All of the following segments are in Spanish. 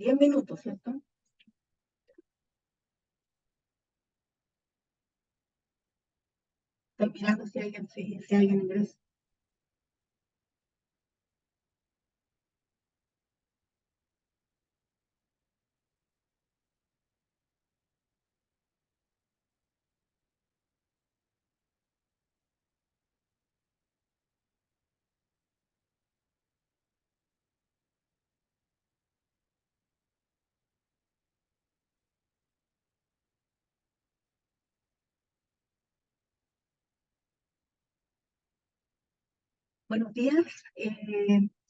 10 minutos, ¿cierto? Estoy mirando si alguien ingresa. Buenos días.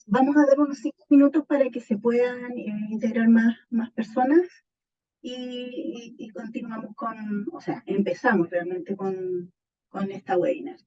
Vamos a dar unos 5 minutos para que se puedan integrar más personas y continuamos o sea, empezamos realmente con esta webinar.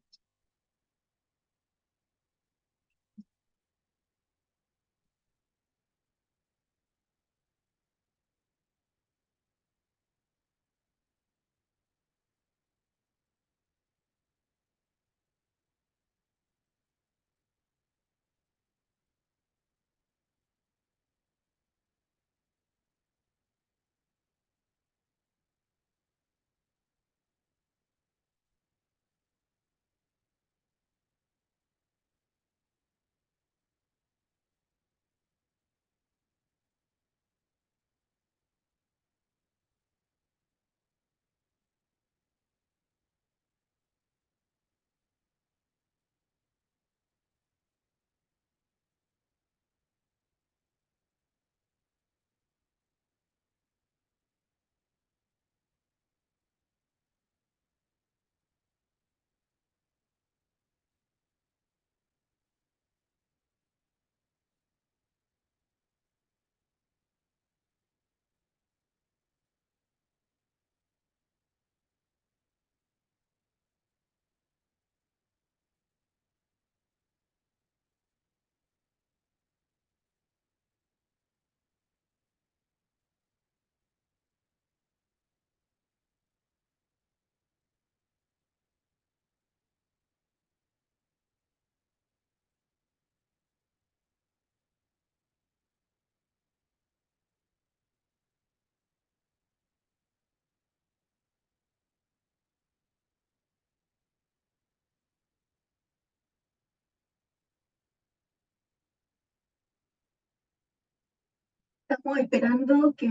Estamos esperando que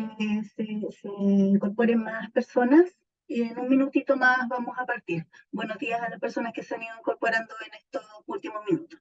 se incorporen más personas y en un minutito más vamos a partir. Buenos días a las personas que se han ido incorporando en estos últimos minutos.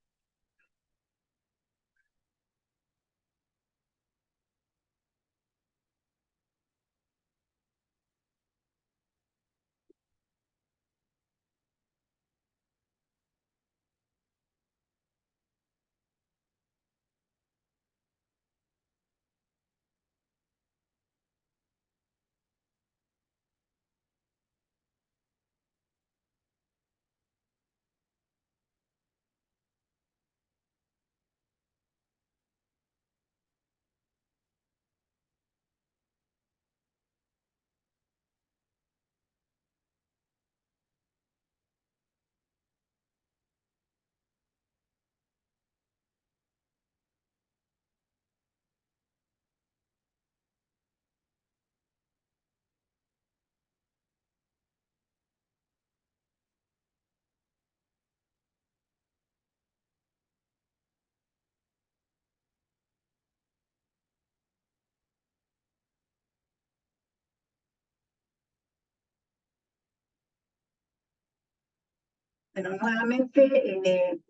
Bueno, nuevamente,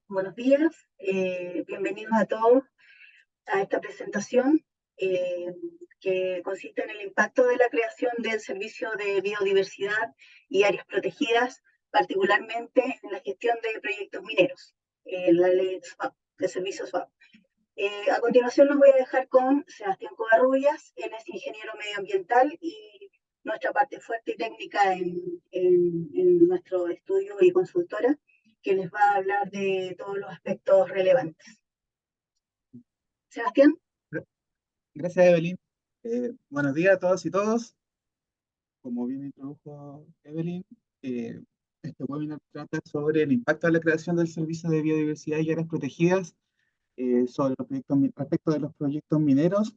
buenos días. Bienvenidos a todos a esta presentación eh, que consiste en el impacto de la creación del servicio de biodiversidad y áreas protegidas, particularmente en la gestión de proyectos mineros, la ley SWAP, de servicios SWAP. A continuación los voy a dejar con Sebastián Covarrubias, él es ingeniero medioambiental y nuestra parte fuerte y técnica en nuestro estudio y consultora, que les va a hablar de todos los aspectos relevantes. Sebastián. Gracias, Evelyn. Buenos días a todos y todos. Como bien introdujo Evelyn, este webinar trata sobre el impacto de la creación del servicio de biodiversidad y áreas protegidas, sobre los proyectos, respecto de los proyectos mineros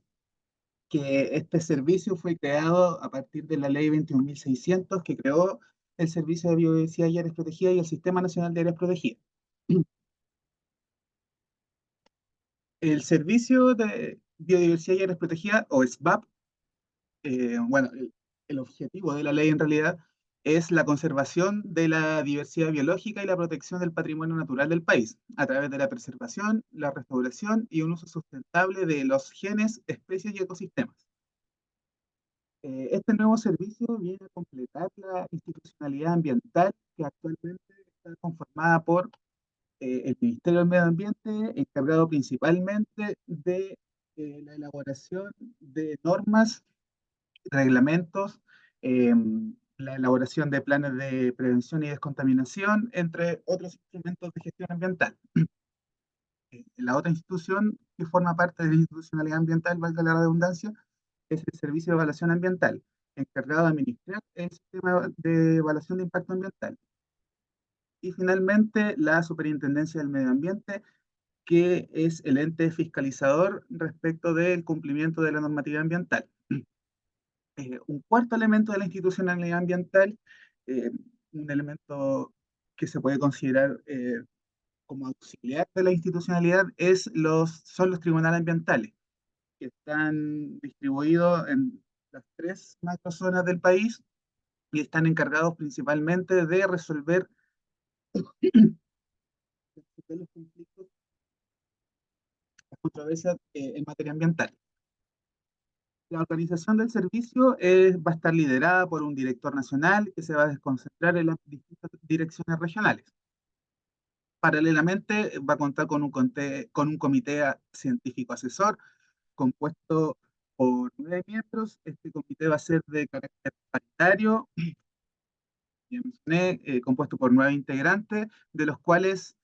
que este servicio fue creado a partir de la ley 21.600 que creó el Servicio de Biodiversidad y Áreas Protegidas y el Sistema Nacional de Áreas Protegidas. El Servicio de Biodiversidad y Áreas Protegidas, o SBAP, bueno, el objetivo de la ley en realidad es la conservación de la diversidad biológica y la protección del patrimonio natural del país, a través de la preservación, la restauración y un uso sustentable de los genes, especies y ecosistemas. Este nuevo servicio viene a completar la institucionalidad ambiental que actualmente está conformada por el Ministerio del Medio Ambiente, encargado principalmente de la elaboración de normas, reglamentos, eh, la elaboración de planes de prevención y descontaminación, entre otros instrumentos de gestión ambiental. La otra institución que forma parte de la institucionalidad ambiental, valga la redundancia, es el Servicio de Evaluación Ambiental, encargado de administrar el sistema de evaluación de impacto ambiental. Y finalmente, la Superintendencia del Medio Ambiente, que es el ente fiscalizador respecto del cumplimiento de la normativa ambiental. Un cuarto elemento de la institucionalidad ambiental, eh, un elemento que se puede considerar como auxiliar de la institucionalidad, son los tribunales ambientales, que están distribuidos en las tres macrozonas del país y están encargados principalmente de resolver los conflictos, las controversias en materia ambiental. La organización del servicio va a estar liderada por un director nacional que se va a desconcentrar en las distintas direcciones regionales. Paralelamente, va a contar con un comité científico asesor compuesto por 9 miembros. Este comité va a ser de carácter paritario, ya mencioné, compuesto por 9 integrantes, de los cuales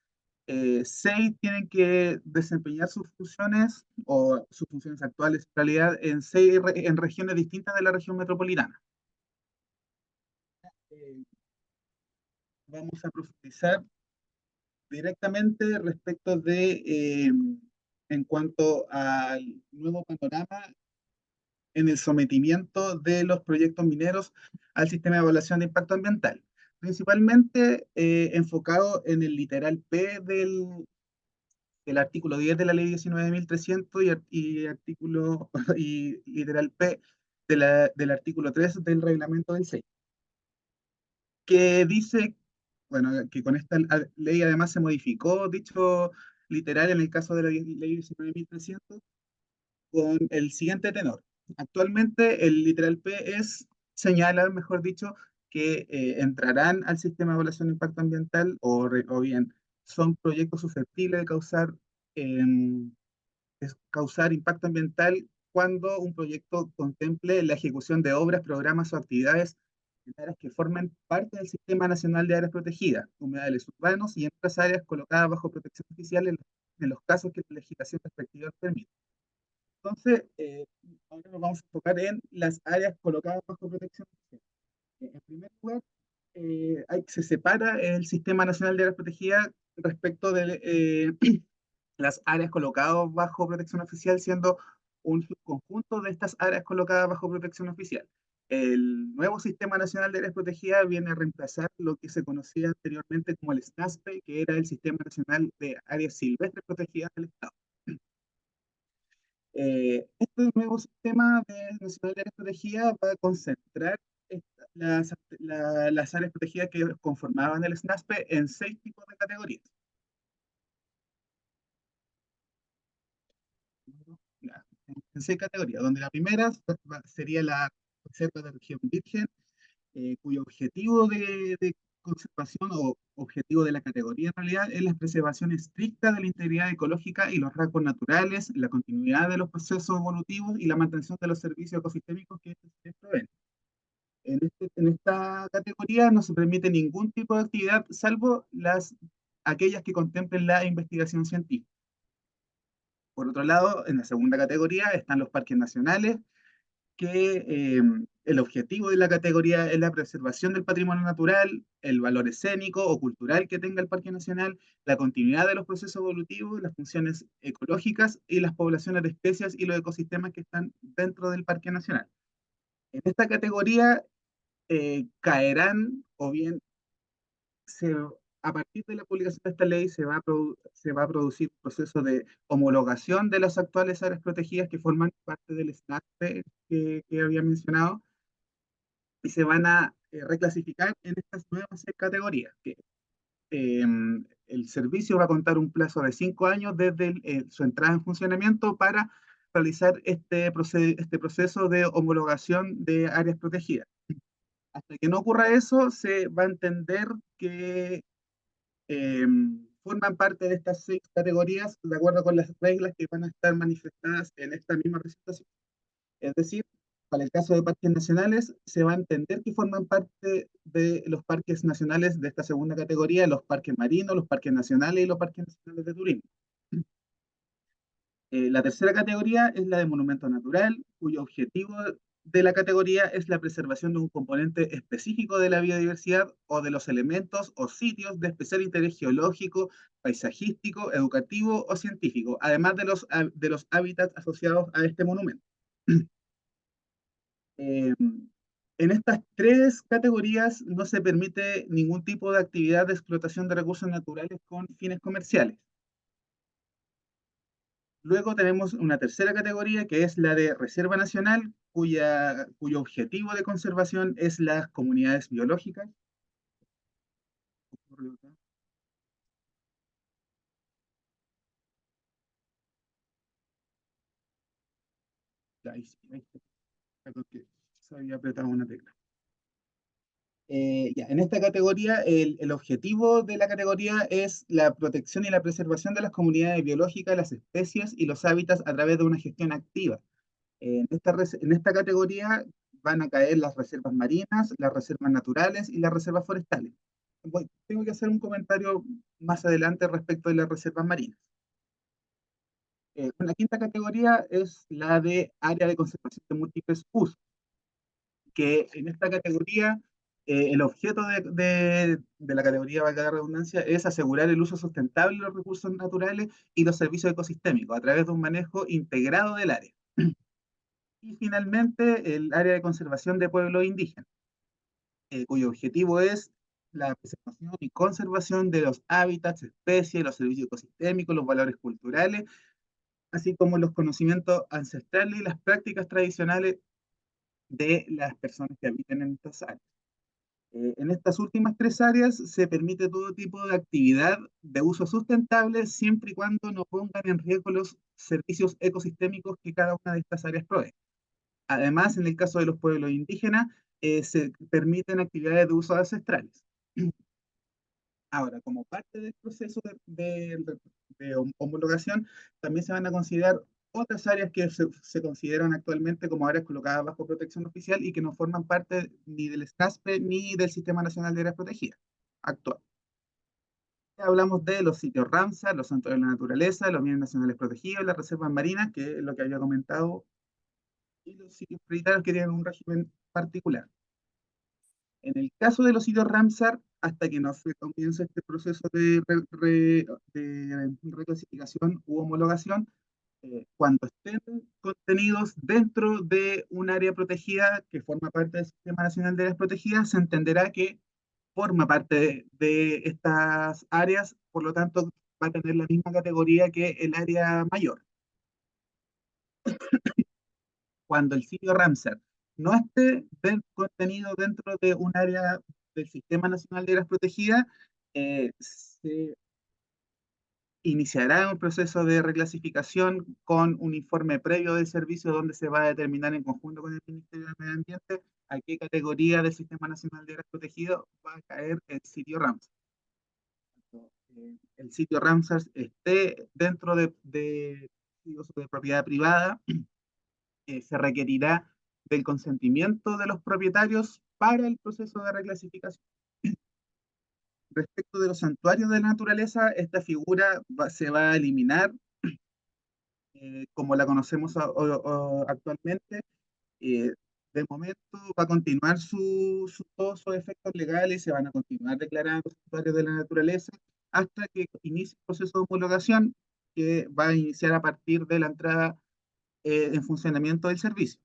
6 tienen que desempeñar sus funciones o sus funciones actuales en realidad en regiones distintas de la región metropolitana. Eh, Vamos a profundizar directamente respecto en cuanto al nuevo panorama en el sometimiento de los proyectos mineros al sistema de evaluación de impacto ambiental, principalmente enfocado en el literal P del artículo 10 de la ley 19.300 y literal P del artículo 3 del reglamento del SEI, que dice, bueno, que con esta ley además se modificó dicho literal en el caso de la ley 19.300 con el siguiente tenor. Actualmente el literal P señala, mejor dicho, que entrarán al sistema de evaluación de impacto ambiental o bien son proyectos susceptibles de em, causar impacto ambiental cuando un proyecto contemple la ejecución de obras, programas o actividades en áreas que formen parte del Sistema Nacional de Áreas Protegidas, humedales urbanos y en otras áreas colocadas bajo protección oficial en los casos que la legislación respectiva permite. Entonces, ahora nos vamos a enfocar en las áreas colocadas bajo protección oficial. En primer lugar, se separa el Sistema Nacional de Áreas Protegidas respecto de las áreas colocadas bajo protección oficial, siendo un subconjunto de estas áreas colocadas bajo protección oficial. El nuevo Sistema Nacional de Áreas Protegidas viene a reemplazar lo que se conocía anteriormente como el SNASPE, que era el Sistema Nacional de Áreas Silvestres Protegidas del Estado. Este nuevo sistema nacional de áreas protegidas va a concentrar las áreas protegidas que conformaban el SNASPE en 6 tipos de categorías. Ya, en 6 categorías, donde la primera sería la reserva de región virgen, cuyo objetivo de conservación o objetivo de la categoría en realidad es la preservación estricta de la integridad ecológica y los rasgos naturales, la continuidad de los procesos evolutivos y la mantención de los servicios ecosistémicos que estos proveen. En esta categoría no se permite ningún tipo de actividad salvo aquellas que contemplen la investigación científica. Por otro lado, en la segunda categoría están los parques nacionales, que el objetivo de la categoría es la preservación del patrimonio natural, el valor escénico o cultural que tenga el Parque Nacional, la continuidad de los procesos evolutivos, las funciones ecológicas y las poblaciones de especies y los ecosistemas que están dentro del Parque Nacional. En esta categoría caerán o bien se, a partir de la publicación de esta ley se va a producir un proceso de homologación de las actuales áreas protegidas que forman parte del SNAP que había mencionado y se van a reclasificar en estas nuevas categorías. Eh, el servicio va a contar un plazo de 5 años desde su entrada en funcionamiento para realizar este proceso de homologación de áreas protegidas. Hasta que no ocurra eso, se va a entender que eh, forman parte de estas 6 categorías de acuerdo con las reglas que van a estar manifestadas en esta misma presentación. Es decir, para el caso de parques nacionales, se va a entender que forman parte de los parques nacionales de esta segunda categoría, los parques marinos, los parques nacionales y los parques nacionales de turismo. La tercera categoría es la de monumento natural, cuyo objetivo de la categoría es la preservación de un componente específico de la biodiversidad o de los elementos o sitios de especial interés geológico, paisajístico, educativo o científico, además de los hábitats asociados a este monumento. Eh, en estas 3 categorías no se permite ningún tipo de actividad de explotación de recursos naturales con fines comerciales. Luego tenemos una tercera categoría que es la de Reserva Nacional, cuyo objetivo de conservación es las comunidades biológicas. Ahí sí, ahí está. Perdón que se había apretado una tecla. Ya, en esta categoría, el objetivo de la categoría es la protección y la preservación de las comunidades biológicas, las especies y los hábitats a través de una gestión activa. En esta categoría van a caer las reservas marinas, las reservas naturales y las reservas forestales. Tengo que hacer un comentario más adelante respecto de las reservas marinas. La quinta categoría es la de área de conservación de múltiples usos, que en esta categoría el objeto de la categoría, valga la redundancia, es asegurar el uso sustentable de los recursos naturales y los servicios ecosistémicos a través de un manejo integrado del área. Y finalmente, el área de conservación de pueblos indígenas, cuyo objetivo es la preservación y conservación de los hábitats, especies, los servicios ecosistémicos, los valores culturales, así como los conocimientos ancestrales y las prácticas tradicionales de las personas que habitan en estas áreas. En estas últimas 3 áreas se permite todo tipo de actividad de uso sustentable siempre y cuando no pongan en riesgo los servicios ecosistémicos que cada una de estas áreas provee. Además, en el caso de los pueblos indígenas, se permiten actividades de uso ancestrales. Ahora, como parte del proceso de homologación, también se van a considerar otras áreas que se consideran actualmente como áreas colocadas bajo protección oficial y que no forman parte ni del SNASPE ni del Sistema Nacional de Áreas Protegidas actual. Hablamos de los sitios Ramsar, los centros de la naturaleza, los bienes nacionales protegidos, las reservas marinas, que es lo que había comentado, y los sitios prioritarios que tienen un régimen particular. En el caso de los sitios Ramsar, hasta que no se comience este proceso de reclasificación u homologación, cuando estén contenidos dentro de un área protegida que forma parte del Sistema Nacional de Áreas Protegidas, se entenderá que forma parte de estas áreas, por lo tanto va a tener la misma categoría que el área mayor. Cuando el sitio Ramsar no esté contenido dentro de un área del Sistema Nacional de Áreas Protegidas, se iniciará un proceso de reclasificación con un informe previo del servicio donde se va a determinar en conjunto con el Ministerio del Medio Ambiente a qué categoría del Sistema Nacional de Áreas Protegidas va a caer el sitio Ramsar. El sitio Ramsar esté dentro de propiedad privada, se requerirá del consentimiento de los propietarios para el proceso de reclasificación. Respecto de los santuarios de la naturaleza, esta figura se va a eliminar como la conocemos actualmente. de momento va a continuar todos sus efectos legales, se van a continuar declarando santuarios de la naturaleza hasta que inicie el proceso de homologación que va a iniciar a partir de la entrada en funcionamiento del servicio.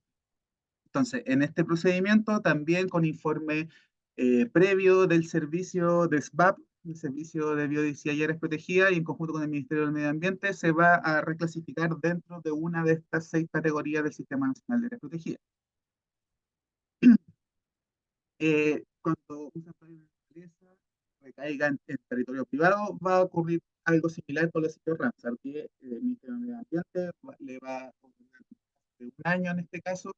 Entonces, en este procedimiento, también con informe previo del servicio de SBAP, el Servicio de Biodiversidad y Áreas Protegidas, y en conjunto con el Ministerio del Medio Ambiente, se va a reclasificar dentro de una de estas 6 categorías del Sistema Nacional de Áreas Protegidas. Cuando un santuario de naturaleza recaiga en territorio privado, va a ocurrir algo similar con los sitios Ramsar, que el Ministerio del Medio Ambiente le va a otorgar de un año en este caso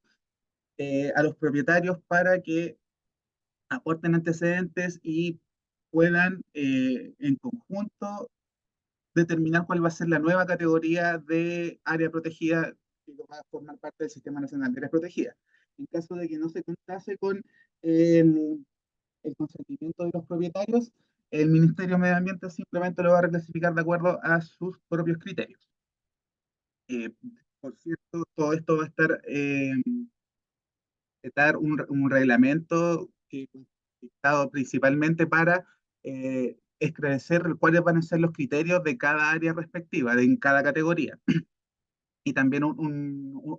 a los propietarios para que aporten antecedentes y puedan en conjunto determinar cuál va a ser la nueva categoría de área protegida que va a formar parte del Sistema Nacional de Áreas Protegidas. En caso de que no se contase con el consentimiento de los propietarios, el Ministerio de Medio Ambiente simplemente lo va a reclasificar de acuerdo a sus propios criterios. Eh, por cierto, todo esto va a estar un reglamento que dictado principalmente para esclarecer cuáles van a ser los criterios de cada área respectiva, en cada categoría. Y también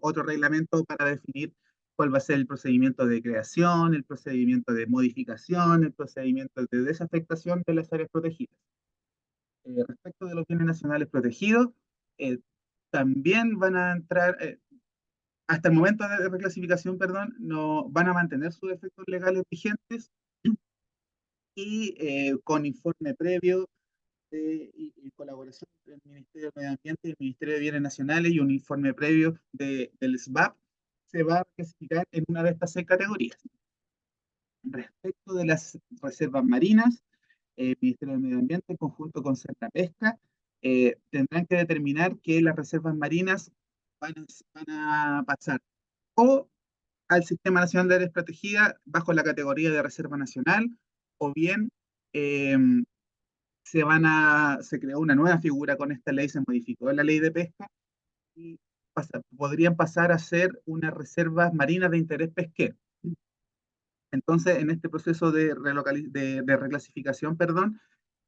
otro reglamento para definir cuál va a ser el procedimiento de creación, el procedimiento de modificación, el procedimiento de desafectación de las áreas protegidas. Respecto de los bienes nacionales protegidos, también van a entrar, hasta el momento de reclasificación, perdón, no, van a mantener sus efectos legales vigentes y con informe previo y colaboración entre el Ministerio de Medio Ambiente y el Ministerio de Bienes Nacionales y un informe previo del SBAP, se va a clasificar en una de estas 6 categorías. Respecto de las reservas marinas, el Ministerio de Medio Ambiente, en conjunto con Pesca, tendrán que determinar que las reservas marinas van a pasar o al Sistema Nacional de Áreas Protegidas bajo la categoría de Reserva Nacional, o bien eh, se creó una nueva figura con esta ley, se modificó la ley de pesca y podrían pasar a ser unas reservas marinas de interés pesquero. Entonces, en este proceso de reclasificación, perdón,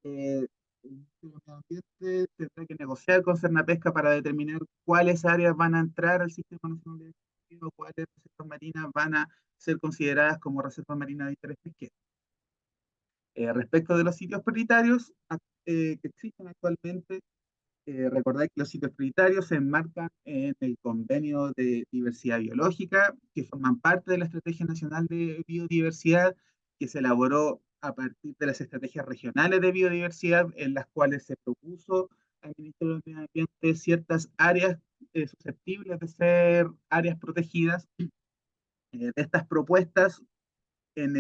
el Ministerio de Medio Ambiente tendrá que negociar con Cernapesca para determinar cuáles áreas van a entrar al Sistema Nacional de Áreas Protegidas, cuáles reservas marinas van a ser consideradas como reservas marinas de interés pesquero. Respecto de los sitios prioritarios que existen actualmente, recordar que los sitios prioritarios se enmarcan en el Convenio de Diversidad Biológica, que forman parte de la Estrategia Nacional de Biodiversidad, que se elaboró a partir de las estrategias regionales de biodiversidad, en las cuales se propuso al Ministerio del Medio Ambiente ciertas áreas susceptibles de ser áreas protegidas. De estas propuestas, en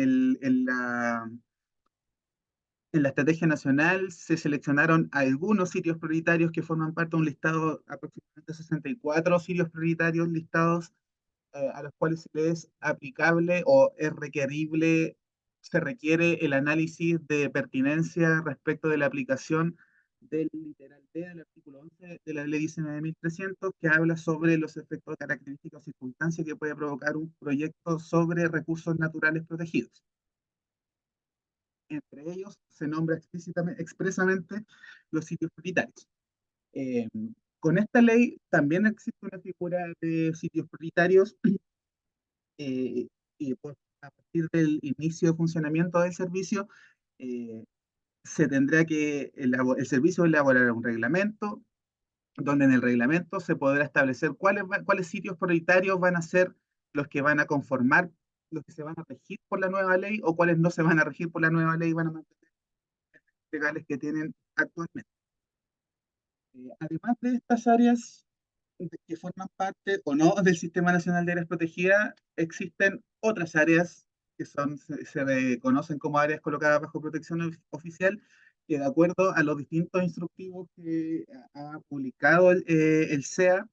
la estrategia nacional se seleccionaron algunos sitios prioritarios que forman parte de un listado, aproximadamente 64 sitios prioritarios listados, a los cuales se les es aplicable o es requerible, se requiere el análisis de pertinencia respecto de la aplicación del literal D del artículo 11 de la ley 19.300, que habla sobre los efectos, características o circunstancias que puede provocar un proyecto sobre recursos naturales protegidos. Entre ellos se nombra expresamente los sitios prioritarios. Eh, con esta ley también existe una figura de sitios prioritarios y a partir del inicio de funcionamiento del servicio se tendrá que el servicio elaborar un reglamento donde en el reglamento se podrá establecer cuáles sitios prioritarios van a ser los que van a conformar, los que se van a regir por la nueva ley o cuáles no se van a regir por la nueva ley y van a mantener legales que tienen actualmente. Además de estas áreas que forman parte o no del Sistema Nacional de Áreas Protegidas, existen otras áreas que se reconocen como áreas colocadas bajo protección oficial, que de acuerdo a los distintos instructivos que ha publicado el SEA,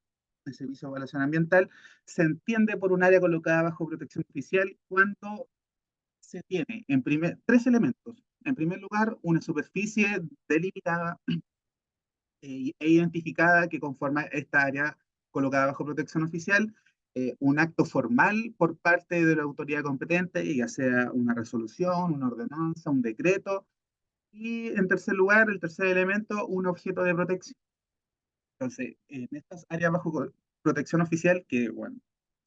el Servicio de Evaluación Ambiental, se entiende por un área colocada bajo protección oficial cuando se tiene tres elementos. En primer lugar, una superficie delimitada e identificada que conforma esta área colocada bajo protección oficial. un acto formal por parte de la autoridad competente, ya sea una resolución, una ordenanza, un decreto, y en tercer lugar, el tercer elemento, un objeto de protección. Entonces, en estas áreas bajo protección oficial, que bueno,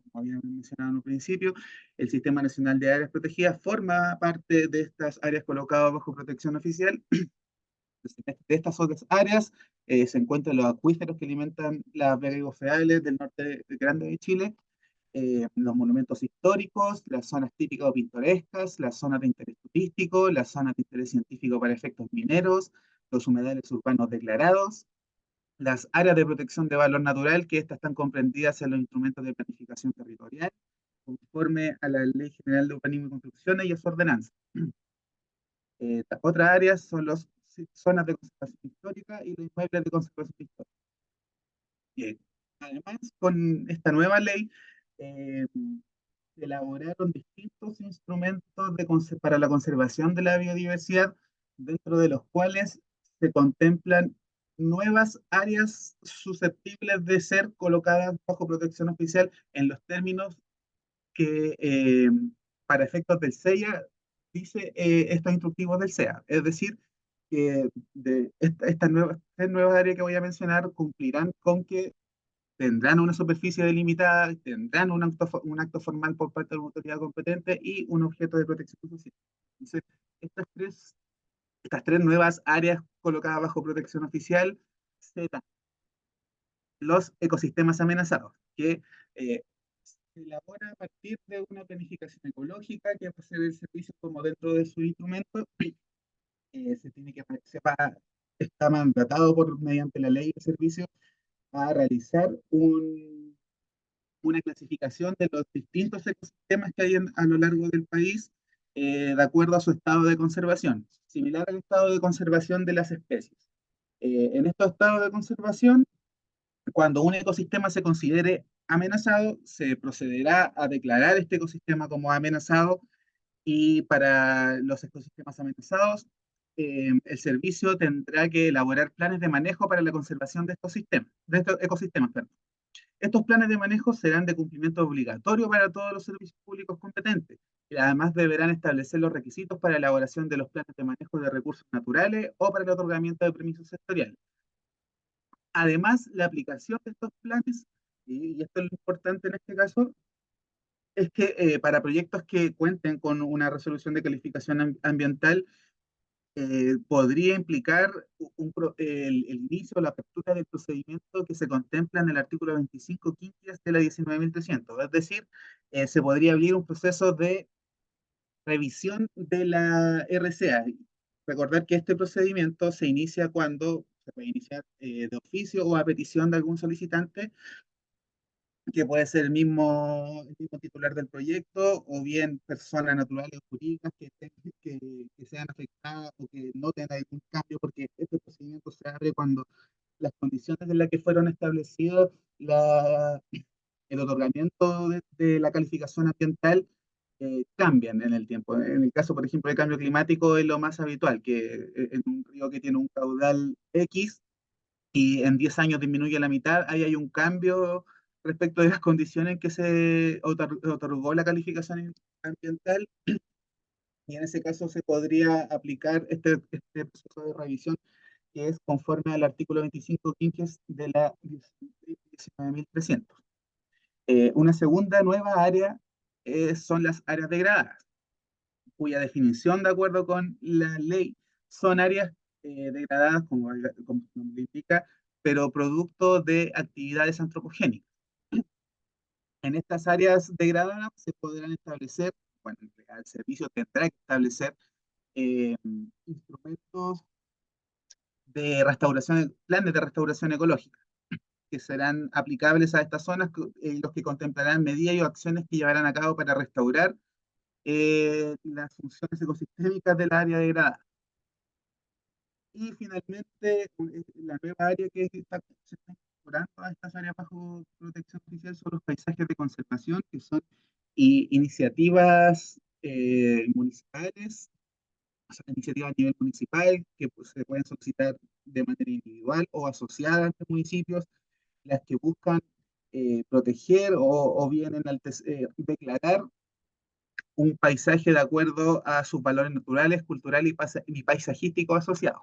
como había mencionado en un principio, el Sistema Nacional de Áreas Protegidas forma parte de estas áreas colocadas bajo protección oficial. De estas otras áreas se encuentran los acuíferos que alimentan las vegas bofedales del norte grande de Chile, los monumentos históricos, las zonas típicas o pintorescas, las zonas de interés turístico, las zonas de interés científico para efectos mineros, los humedales urbanos declarados, las áreas de protección de valor natural, que estas están comprendidas en los instrumentos de planificación territorial, conforme a la Ley General de Urbanismo y Construcciones y a su ordenanza. Otras áreas son las zonas de conservación histórica y los inmuebles de conservación histórica. Bien. Además, con esta nueva ley, eh, se elaboraron distintos instrumentos para la conservación de la biodiversidad, dentro de los cuales se contemplan nuevas áreas susceptibles de ser colocadas bajo protección oficial en los términos que, para efectos del CEIA, dice estos instructivos del CEA. Es decir, que estas tres nuevas áreas que voy a mencionar cumplirán con que tendrán una superficie delimitada, tendrán un acto formal por parte de la autoridad competente y un objeto de protección social. Entonces, estas tres, estas tres nuevas áreas colocadas bajo protección oficial serán los ecosistemas amenazados, que se elabora a partir de una planificación ecológica que va a ser el servicio como dentro de su instrumento. Se tiene que, está mandatado mediante la ley de servicio a realizar una clasificación de los distintos ecosistemas que hay a lo largo del país, de acuerdo a su estado de conservación, similar al estado de conservación de las especies. En estos estados de conservación, cuando un ecosistema se considere amenazado, se procederá a declarar este ecosistema como amenazado, y para los ecosistemas amenazados, el servicio tendrá que elaborar planes de manejo para la conservación de estos sistemas, de estos ecosistemas, perdón. Estos planes de manejo serán de cumplimiento obligatorio para todos los servicios públicos competentes, y además deberán establecer los requisitos para la elaboración de los planes de manejo de recursos naturales o para el otorgamiento de permisos sectoriales. Además, la aplicación de estos planes, y esto es lo importante en este caso, es que para proyectos que cuenten con una resolución de calificación ambiental, podría implicar el inicio o la apertura del procedimiento que se contempla en el artículo 25 quinquies de la 19.300. Es decir, se podría abrir un proceso de revisión de la RCA. Recordar que este procedimiento se inicia cuando se puede iniciar de oficio o a petición de algún solicitante, que puede ser el mismo titular del proyecto, o bien personas naturales o jurídicas que sean afectadas o que noten algún cambio, porque este procedimiento se abre cuando las condiciones en las que fueron establecidos el otorgamiento de la calificación ambiental cambian en el tiempo. En el caso, por ejemplo, de cambio climático es lo más habitual, que en un río que tiene un caudal X, y en 10 años disminuye a la mitad, ahí hay un cambio respecto de las condiciones en que se otorgó la calificación ambiental, y en ese caso se podría aplicar este proceso de revisión, que es conforme al artículo 25 quinques de la 19.300. Una segunda nueva área son las áreas degradadas, cuya definición, de acuerdo con la ley, son áreas degradadas, como su nombre indica, pero producto de actividades antropogénicas. En estas áreas degradadas se podrán establecer, bueno, el servicio tendrá que establecer eh, instrumentos de restauración, planes de restauración ecológica, que serán aplicables a estas zonas, los que contemplarán medidas y acciones que llevarán a cabo para restaurar las funciones ecosistémicas del área degradada. Y finalmente, la nueva área se está incorporando a estas áreas bajo protección oficial son los paisajes de conservación, que son iniciativas municipales, o sea, iniciativas a nivel municipal, que pues, se pueden solicitar de manera individual o asociada entre municipios, las que buscan proteger o bien declarar un paisaje de acuerdo a sus valores naturales, culturales y paisajísticos asociados.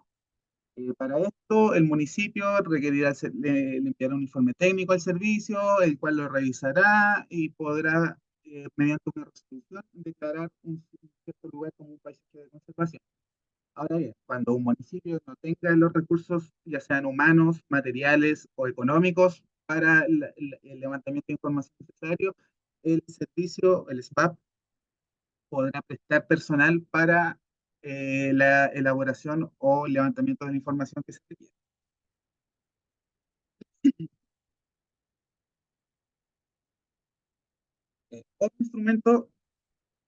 Para esto, el municipio requerirá le enviará un informe técnico al servicio, el cual lo revisará y podrá, mediante una resolución, declarar un cierto lugar como un paisaje de conservación. Ahora bien, cuando un municipio no tenga los recursos, ya sean humanos, materiales o económicos, para el levantamiento de información necesario, el servicio, el SBAP, podrá prestar personal para la elaboración o levantamiento de la información que se requiere. Otro instrumento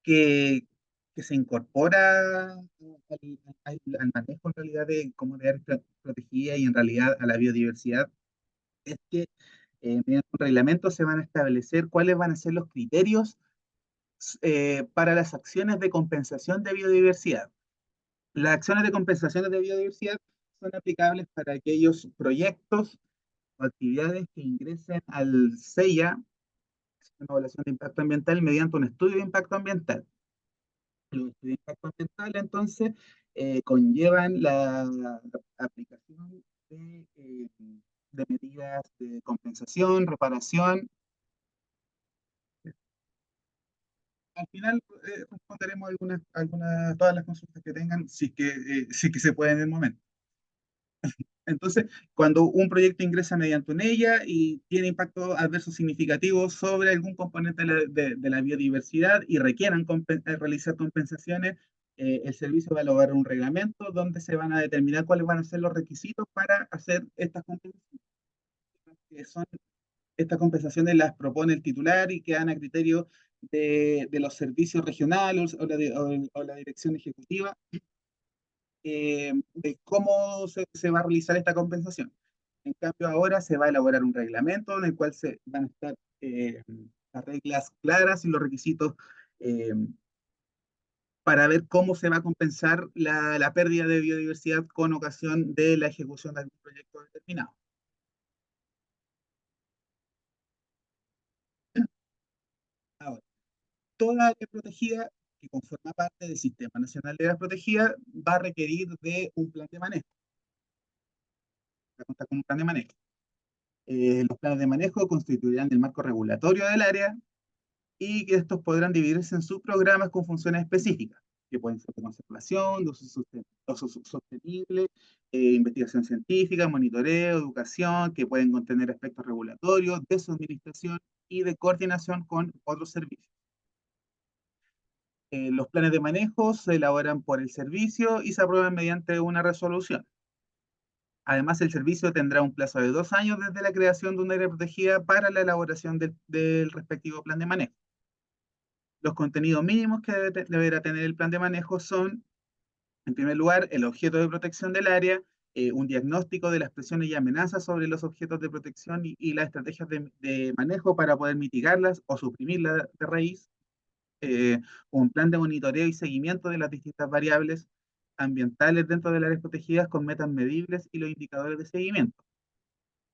que, que se incorpora al manejo en realidad de como de áreas protegidas y en realidad a la biodiversidad es que mediante un reglamento se van a establecer cuáles van a ser los criterios para las acciones de compensación de biodiversidad. Las acciones de compensación de biodiversidad son aplicables para aquellos proyectos o actividades que ingresen al CEIA, una evaluación de impacto ambiental, mediante un estudio de impacto ambiental. Los estudios de impacto ambiental, entonces, conllevan la aplicación de medidas de compensación, reparación. Al final responderemos todas las consultas que tengan, si es que se puede en el momento. Entonces, cuando un proyecto ingresa mediante una ella y tiene impacto adverso significativo sobre algún componente de la biodiversidad y requieran realizar compensaciones, el servicio va a elaborar un reglamento donde se van a determinar cuáles van a ser los requisitos para hacer estas compensaciones. Estas compensaciones las propone el titular y quedan a criterio de los servicios regionales o la dirección ejecutiva de cómo se va a realizar esta compensación. En cambio, ahora se va a elaborar un reglamento en el cual se van a estar las reglas claras y los requisitos eh, para ver cómo se va a compensar la pérdida de biodiversidad con ocasión de la ejecución de algún proyecto determinado. Ahora, toda área protegida que conforma parte del Sistema Nacional de Áreas Protegidas va a requerir de un plan de manejo, va a contar con un plan de manejo. Los planes de manejo constituirán el marco regulatorio del área y que estos podrán dividirse en subprogramas con funciones específicas, que pueden ser de conservación, de uso sostenible, investigación científica, monitoreo, educación, que pueden contener aspectos regulatorios, de su administración y de coordinación con otros servicios. Los planes de manejo se elaboran por el servicio y se aprueban mediante una resolución. Además, el servicio tendrá un plazo de 2 años desde la creación de una área protegida para la elaboración del respectivo plan de manejo. Los contenidos mínimos que deberá tener el plan de manejo son, en primer lugar, el objeto de protección del área, un diagnóstico de las presiones y amenazas sobre los objetos de protección y las estrategias de manejo para poder mitigarlas o suprimirlas de raíz, eh, un plan de monitoreo y seguimiento de las distintas variables ambientales dentro de las áreas protegidas con metas medibles y los indicadores de seguimiento,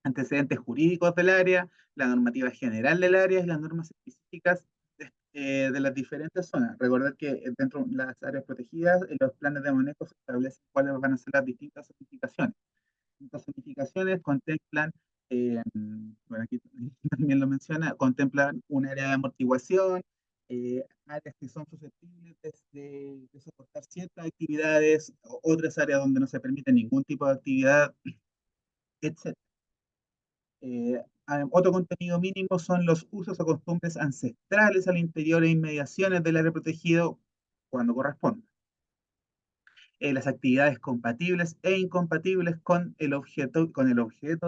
antecedentes jurídicos del área, la normativa general del área y las normas específicas de las diferentes zonas. Recordar que dentro de las áreas protegidas, en los planes de manejo se establecen cuáles van a ser las distintas certificaciones. Estas certificaciones contemplan, bueno, aquí también lo menciona, contemplan un área de amortiguación, áreas que son susceptibles de soportar ciertas actividades, otras áreas donde no se permite ningún tipo de actividad, etc. Otro contenido mínimo son los usos o costumbres ancestrales al interior e inmediaciones del área protegido cuando corresponda. Las actividades compatibles e incompatibles con el objeto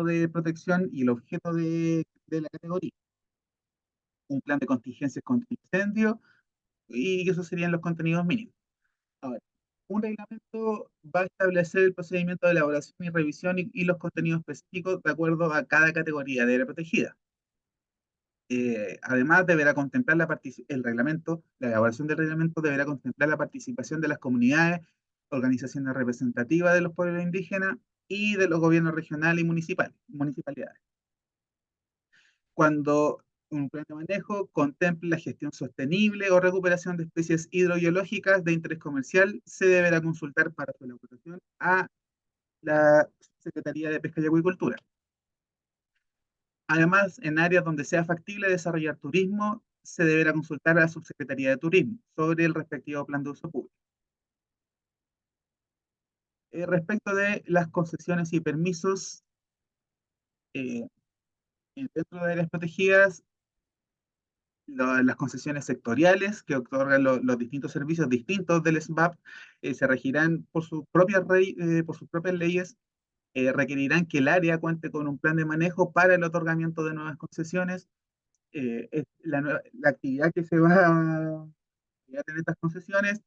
de protección y el objeto de la categoría. Un plan de contingencias contra incendio y esos serían los contenidos mínimos. Ahora, un reglamento va a establecer el procedimiento de elaboración y revisión y los contenidos específicos de acuerdo a cada categoría de área protegida. Además, deberá contemplar el reglamento, la elaboración del reglamento deberá contemplar la participación de las comunidades, organizaciones representativas de los pueblos indígenas y de los gobiernos regionales y municipalidades. cuando un plan de manejo contemple la gestión sostenible o recuperación de especies hidrobiológicas de interés comercial, se deberá consultar para su elaboración a la Secretaría de Pesca y Acuicultura. Además, en áreas donde sea factible desarrollar turismo, se deberá consultar a la Subsecretaría de Turismo sobre el respectivo plan de uso público. Respecto de las concesiones y permisos, eh, dentro de áreas protegidas, las concesiones sectoriales que otorgan los distintos servicios distintos del SBAP se regirán por por sus propias leyes, requerirán que el área cuente con un plan de manejo para el otorgamiento de nuevas concesiones. La actividad que se va a tener estas concesiones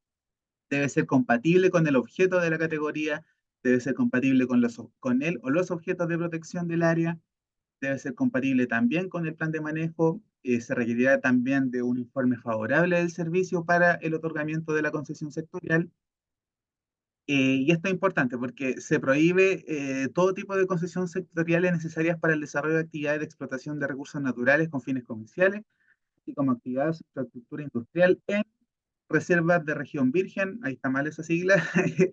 debe ser compatible con el objeto de la categoría, debe ser compatible con él o los objetos de protección del área, debe ser compatible también con el plan de manejo. Se requerirá también de un informe favorable del servicio para el otorgamiento de la concesión sectorial. Y esto es importante porque se prohíbe todo tipo de concesiones sectoriales necesarias para el desarrollo de actividades de explotación de recursos naturales con fines comerciales, así como actividades de infraestructura industrial en reservas de región virgen, ahí está mal esa sigla,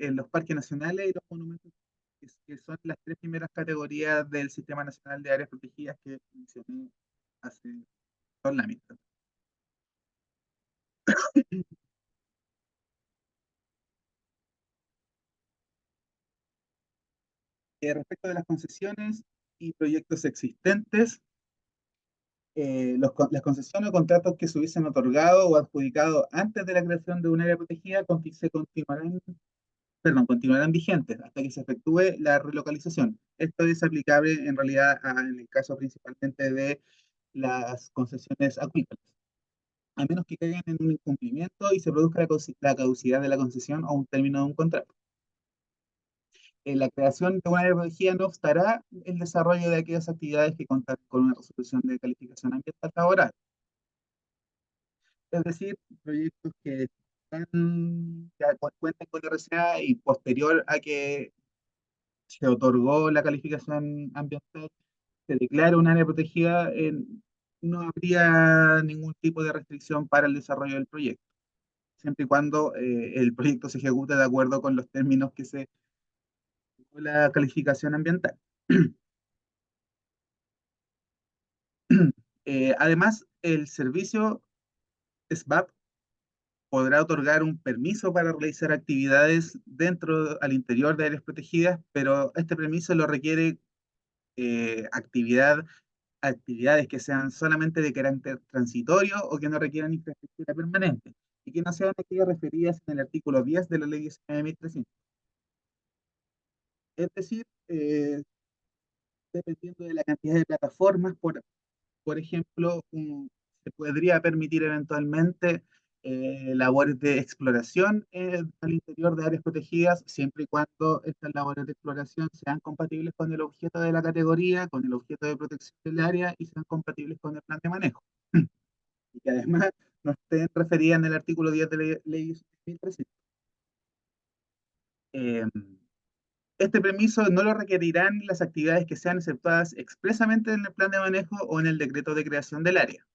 en los parques nacionales y los monumentos, que son las tres primeras categorías del Sistema Nacional de Áreas Protegidas que mencioné hace dos láminas. Respecto de las concesiones y proyectos existentes, las concesiones o contratos que se hubiesen otorgado o adjudicado antes de la creación de un área protegida continuarán vigentes hasta que se efectúe la relocalización. Esto es aplicable en realidad en el caso principalmente de las concesiones acuícolas, a menos que caigan en un incumplimiento y se produzca la caducidad de la concesión o un término de un contrato. En la creación de una área protegida no obstará el desarrollo de aquellas actividades que contan con una resolución de calificación ambiental favorable. Es decir, proyectos que cuenten con RCA y posterior a que se otorgó la calificación ambiental, se declara un área protegida, no habría ningún tipo de restricción para el desarrollo del proyecto, siempre y cuando el proyecto se ejecute de acuerdo con los términos que se la calificación ambiental. Además, el servicio SBAP podrá otorgar un permiso para realizar actividades al interior de áreas protegidas, pero este permiso lo requiere actividades que sean solamente de carácter transitorio o que no requieran infraestructura permanente y que no sean aquellas referidas en el artículo 10 de la ley 19.300. Es decir, dependiendo de la cantidad de plataformas, por ejemplo, se podría permitir eventualmente labores de exploración al interior de áreas protegidas, siempre y cuando estas labores de exploración sean compatibles con el objeto de la categoría, con el objeto de protección del área y sean compatibles con el plan de manejo. Y que además no estén referidas en el artículo 10 de la ley 1300. Eh, este permiso no lo requerirán las actividades que sean exceptuadas expresamente en el plan de manejo o en el decreto de creación del área.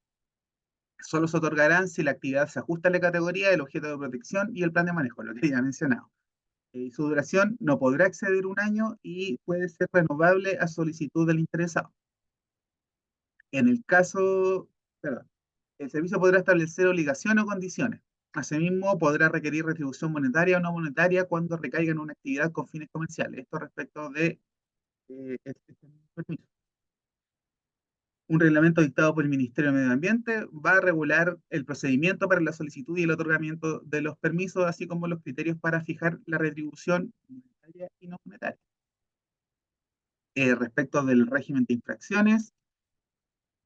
Solo se otorgarán si la actividad se ajusta a la categoría del objeto de protección y el plan de manejo, lo que ya he mencionado. Su duración no podrá exceder un año y puede ser renovable a solicitud del interesado. En el caso, perdón, el servicio podrá establecer obligaciones o condiciones. Asimismo, podrá requerir retribución monetaria o no monetaria cuando recaiga en una actividad con fines comerciales. Esto respecto de este permiso. Un reglamento dictado por el Ministerio de Medio Ambiente va a regular el procedimiento para la solicitud y el otorgamiento de los permisos, así como los criterios para fijar la retribución monetaria y no monetaria. Respecto del régimen de infracciones,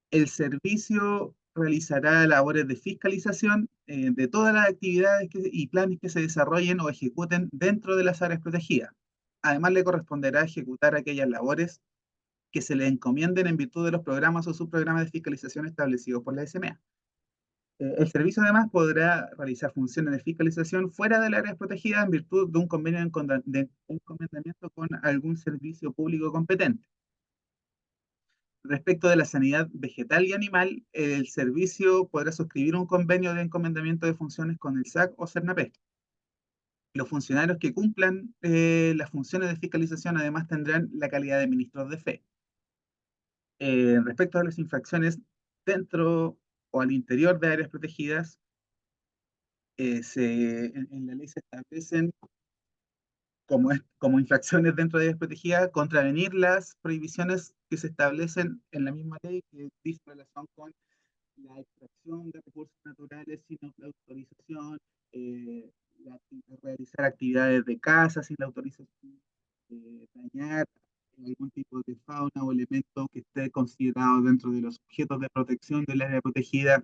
el servicio realizará labores de fiscalización de todas las actividades y planes que se desarrollen o ejecuten dentro de las áreas protegidas. Además, le corresponderá ejecutar aquellas labores que se le encomienden en virtud de los programas o subprogramas de fiscalización establecidos por la SMA. El servicio además podrá realizar funciones de fiscalización fuera de las áreas protegidas en virtud de un convenio de encomendamiento con algún servicio público competente. Respecto de la sanidad vegetal y animal, el servicio podrá suscribir un convenio de encomendamiento de funciones con el SAC o CERNAPEC. Los funcionarios que cumplan las funciones de fiscalización además tendrán la calidad de ministros de fe. Respecto a las infracciones dentro o al interior de áreas protegidas, en la ley se establecen como infracciones dentro de áreas protegidas, contravenir las prohibiciones que se establecen en la misma ley que dice relación con la extracción de recursos naturales sin la autorización, eh, realizar actividades de caza sin la autorización, dañar algún tipo de fauna o elemento que esté considerado dentro de los objetos de protección del área protegida,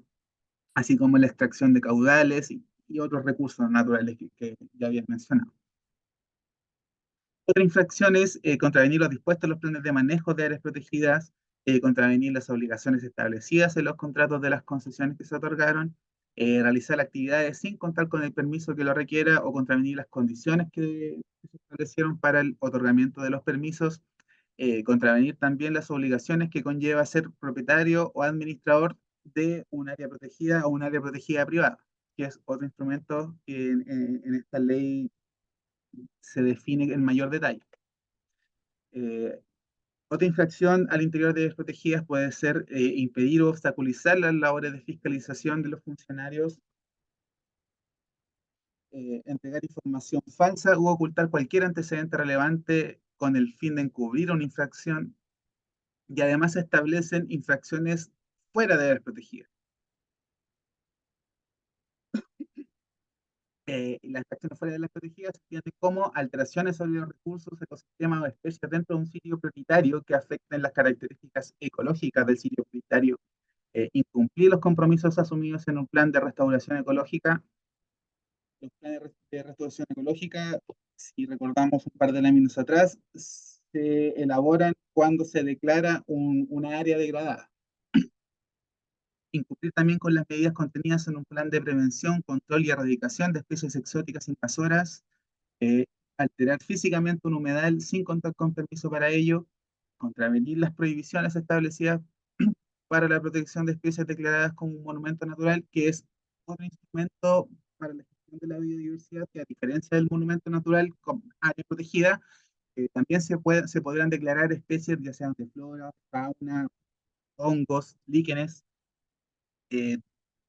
así como la extracción de caudales y otros recursos naturales que ya habías mencionado. Otra infracción es contravenir los dispuestos en los planes de manejo de áreas protegidas, contravenir las obligaciones establecidas en los contratos de las concesiones que se otorgaron, realizar actividades sin contar con el permiso que lo requiera o contravenir las condiciones que se establecieron para el otorgamiento de los permisos, contravenir también las obligaciones que conlleva ser propietario o administrador de un área protegida o un área protegida privada, que es otro instrumento que en esta ley se define en mayor detalle. Eh, Otra infracción al interior de áreas protegidas puede ser impedir o obstaculizar las labores de fiscalización de los funcionarios, entregar información falsa u ocultar cualquier antecedente relevante con el fin de encubrir una infracción, y además se establecen infracciones fuera de áreas protegidas. Las infracciones fuera de las protegidas se entienden como alteraciones sobre los recursos, ecosistemas o especies dentro de un sitio prioritario que afecten las características ecológicas del sitio prioritario, incumplir los compromisos asumidos en un plan de restauración ecológica. Los planes de restauración ecológica, si recordamos un par de láminas atrás, se elaboran cuando se declara una área degradada. Incumplir también con las medidas contenidas en un plan de prevención, control y erradicación de especies exóticas invasoras, alterar físicamente un humedal sin contar con permiso para ello, contravenir las prohibiciones establecidas para la protección de especies declaradas como un monumento natural, que es otro instrumento para la gestión de la biodiversidad, que a diferencia del monumento natural con área protegida, también se podrán declarar especies, ya sean de flora, fauna, hongos, líquenes, eh,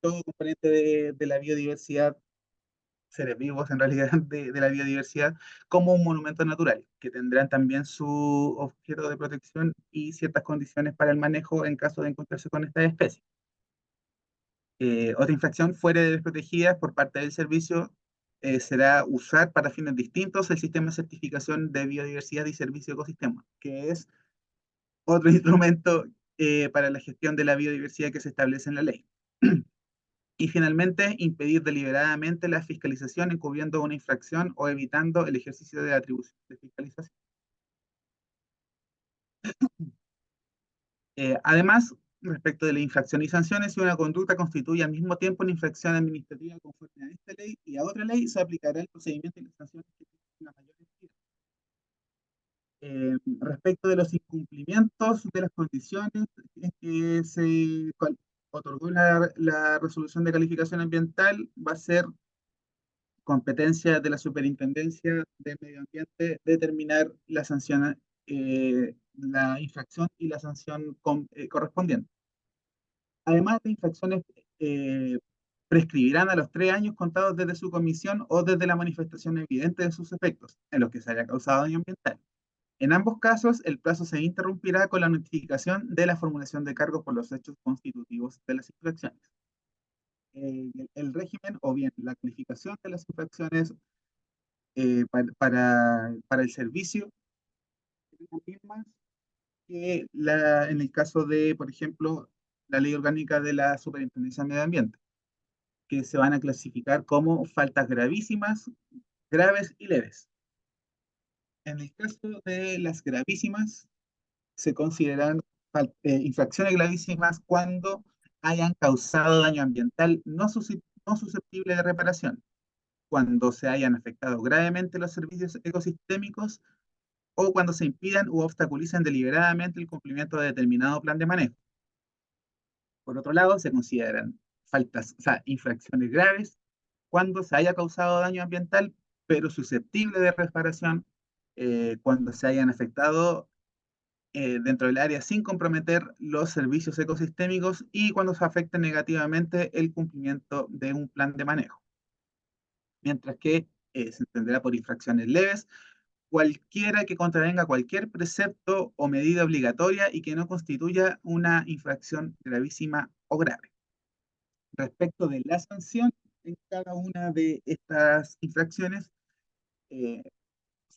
todo componente de la biodiversidad, seres vivos en realidad de la biodiversidad, como un monumento natural, que tendrán también su objeto de protección y ciertas condiciones para el manejo en caso de encontrarse con estas especies. Otra infracción fuera de las protegidas por parte del servicio será usar para fines distintos el sistema de certificación de biodiversidad y servicio ecosistema, que es otro instrumento para la gestión de la biodiversidad que se establece en la ley. Y finalmente, impedir deliberadamente la fiscalización encubriendo una infracción o evitando el ejercicio de la atribución de fiscalización. Además, respecto de la infracción y sanciones, si una conducta constituye al mismo tiempo una infracción administrativa conforme a esta ley y a otra ley, se aplicará el procedimiento y las sanciones que tienen una mayor entidad. Respecto de los incumplimientos de las condiciones en que se otorgó la resolución de calificación ambiental, va a ser competencia de la Superintendencia de Medio Ambiente determinar la sanción, la infracción y la sanción correspondiente. Además, las infracciones eh, prescribirán a los 3 años contados desde su comisión o desde la manifestación evidente de sus efectos, en los que se haya causado daño ambiental. En ambos casos, el plazo se interrumpirá con la notificación de la formulación de cargos por los hechos constitutivos de las infracciones. El régimen o bien la calificación de las infracciones para el servicio mismas que en el caso de, por ejemplo, la ley orgánica de la Superintendencia de Medio Ambiente, que se van a clasificar como faltas gravísimas, graves y leves. En el caso de las gravísimas, se consideran infracciones gravísimas cuando hayan causado daño ambiental no susceptible de reparación, cuando se hayan afectado gravemente los servicios ecosistémicos o cuando se impidan u obstaculicen deliberadamente el cumplimiento de determinado plan de manejo. Por otro lado, se consideran faltas, o sea, infracciones graves cuando se haya causado daño ambiental, pero susceptible de reparación, cuando se hayan afectado dentro del área sin comprometer los servicios ecosistémicos y cuando se afecte negativamente el cumplimiento de un plan de manejo. Mientras que se entenderá por infracciones leves cualquiera que contravenga cualquier precepto o medida obligatoria y que no constituya una infracción gravísima o grave. Respecto de la sanción en cada una de estas infracciones, eh,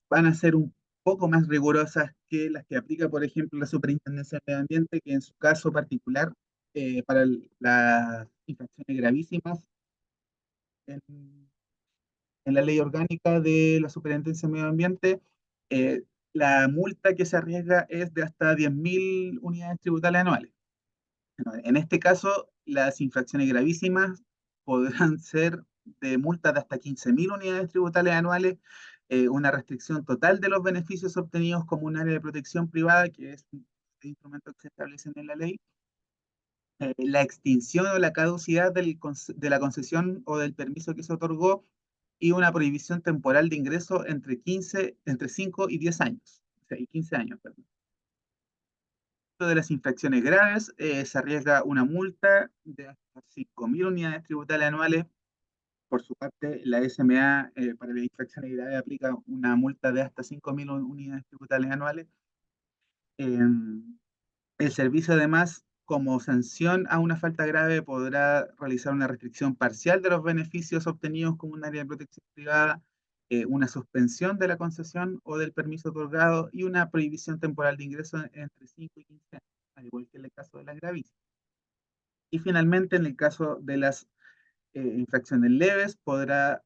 van a ser un poco más rigurosas que las que aplica, por ejemplo, la Superintendencia de Medio Ambiente, que en su caso particular, para las infracciones gravísimas, en, en la ley orgánica de la Superintendencia de Medio Ambiente, eh, la multa que se arriesga es de hasta 10.000 unidades tributarias anuales. Bueno, en este caso, las infracciones gravísimas podrán ser de multas de hasta 15.000 unidades tributarias anuales, una restricción total de los beneficios obtenidos como un área de protección privada, que es un instrumento que se establece en la ley, la extinción o la caducidad de la concesión o del permiso que se otorgó y una prohibición temporal de ingreso entre 5 y 10 años, o sea, y 15 años, perdón. De las infracciones graves, se arriesga una multa de hasta 5.000 unidades tributarias anuales. Por su parte, la SMA para las infracciones graves aplica una multa de hasta 5.000 unidades tributarias anuales. El servicio, además, como sanción a una falta grave, podrá realizar una restricción parcial de los beneficios obtenidos como un área de protección privada, una suspensión de la concesión o del permiso otorgado y una prohibición temporal de ingreso entre 5 y 15 años, al igual que en el caso de las gravísimas. Y finalmente, en el caso de las infracciones leves, podrá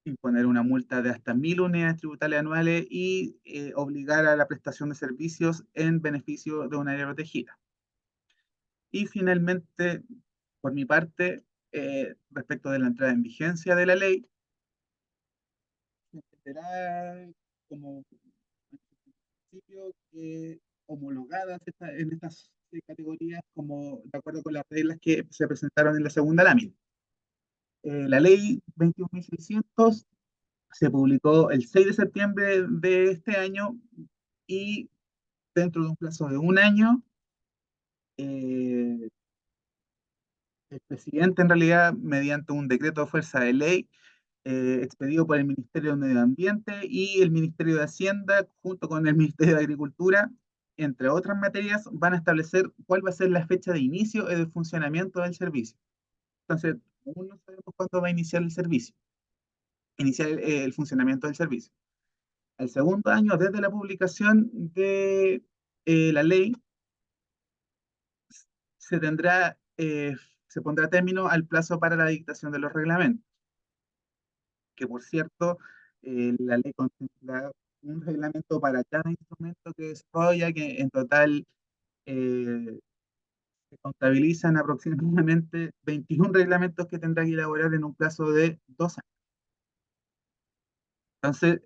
imponer una multa de hasta 1.000 unidades tributarias anuales y obligar a la prestación de servicios en beneficio de un área protegida. Y finalmente, por mi parte, respecto de la entrada en vigencia de la ley, se entenderá como principio homologadas en estas categorías como de acuerdo con las reglas que se presentaron en la segunda lámina. La ley 21.600 se publicó el 6 de septiembre de este año y dentro de un plazo de un año, eh, el presidente en realidad, mediante un decreto de fuerza de ley, expedido por el Ministerio de Medio Ambiente y el Ministerio de Hacienda, junto con el Ministerio de Agricultura, entre otras materias, van a establecer cuál va a ser la fecha de inicio y de funcionamiento del servicio. Entonces, aún no sabemos cuándo va a iniciar el servicio, iniciar el funcionamiento del servicio. Al segundo año, desde la publicación de la ley, se tendrá, se pondrá término al plazo para la dictación de los reglamentos, que por cierto, la ley contempla un reglamento para cada instrumento que desarrolla, que en total eh, se contabilizan aproximadamente 21 reglamentos que tendrá que elaborar en un plazo de 2 años. Entonces,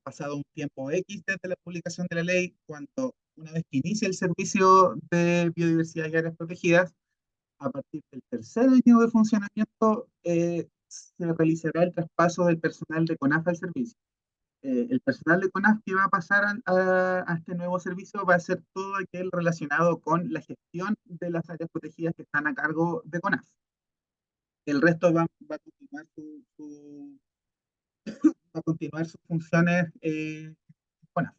pasado un tiempo X desde la publicación de la ley, cuando una vez que inicia el servicio de biodiversidad y áreas protegidas, a partir del tercer año de funcionamiento, se realizará el traspaso del personal de CONAF al servicio. El personal de CONAF que va a pasar a este nuevo servicio va a ser todo aquel relacionado con la gestión de las áreas protegidas que están a cargo de CONAF. El resto va a continuar va a continuar sus funciones CONAF.